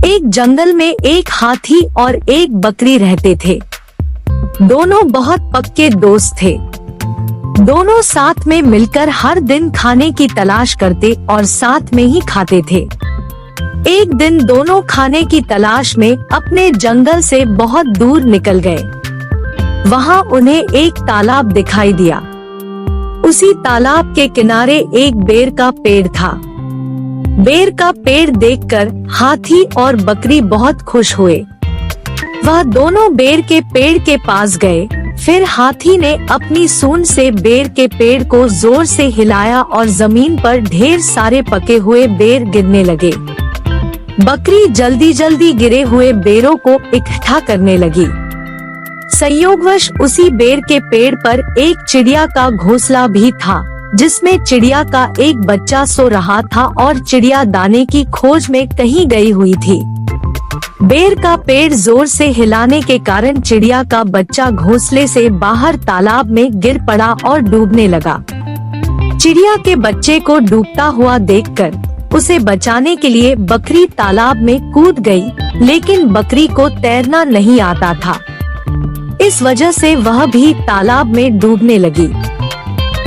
एक जंगल में एक हाथी और एक बकरी रहते थे। दोनों बहुत पक्के दोस्त थे। दोनों साथ में मिलकर हर दिन खाने की तलाश करते और साथ में ही खाते थे। एक दिन दोनों खाने की तलाश में अपने जंगल से बहुत दूर निकल गए। वहाँ उन्हें एक तालाब दिखाई दिया। उसी तालाब के किनारे एक बेर का पेड़ था। बेर का पेड़ देखकर हाथी और बकरी बहुत खुश हुए। वह दोनों बेर के पेड़ के पास गए। फिर हाथी ने अपनी सूंड से बेर के पेड़ को जोर से हिलाया और जमीन पर ढेर सारे पके हुए बेर गिरने लगे। बकरी जल्दी जल्दी गिरे हुए बेरों को इकट्ठा करने लगी। संयोगवश उसी बेर के पेड़ पर एक चिड़िया का घोंसला भी था, जिसमें चिड़िया का एक बच्चा सो रहा था और चिड़िया दाने की खोज में कहीं गई हुई थी। बेर का पेड़ जोर से हिलाने के कारण चिड़िया का बच्चा घोंसले से बाहर तालाब में गिर पड़ा और डूबने लगा। चिड़िया के बच्चे को डूबता हुआ देखकर उसे बचाने के लिए बकरी तालाब में कूद गई, लेकिन बकरी को तैरना नहीं आता था। इस वजह से वह भी तालाब में डूबने लगी।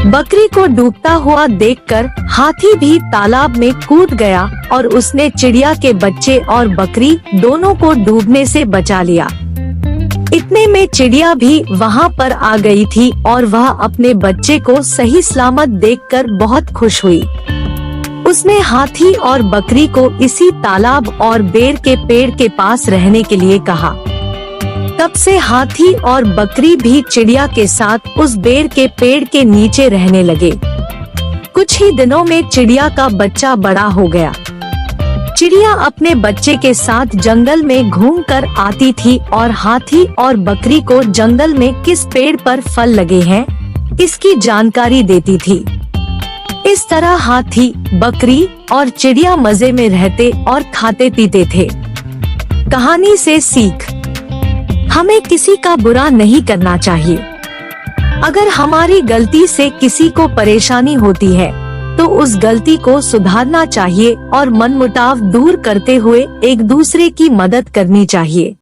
बकरी को डूबता हुआ देखकर हाथी भी तालाब में कूद गया और उसने चिड़िया के बच्चे और बकरी दोनों को डूबने से बचा लिया। इतने में चिड़िया भी वहाँ पर आ गई थी और वह अपने बच्चे को सही सलामत देखकर बहुत खुश हुई। उसने हाथी और बकरी को इसी तालाब और बेर के पेड़ के पास रहने के लिए कहा। तब से हाथी और बकरी भी चिड़िया के साथ उस बेर के पेड़ के नीचे रहने लगे। कुछ ही दिनों में चिड़िया का बच्चा बड़ा हो गया। चिड़िया अपने बच्चे के साथ जंगल में घूमकर आती थी और हाथी और बकरी को जंगल में किस पेड़ पर फल लगे हैं, इसकी जानकारी देती थी। इस तरह हाथी, बकरी और चिड़िया मजे में रहते और खाते पीते थे। कहानी से सीख: हमें किसी का बुरा नहीं करना चाहिए। अगर हमारी गलती से किसी को परेशानी होती है तो उस गलती को सुधारना चाहिए और मनमुटाव दूर करते हुए एक दूसरे की मदद करनी चाहिए।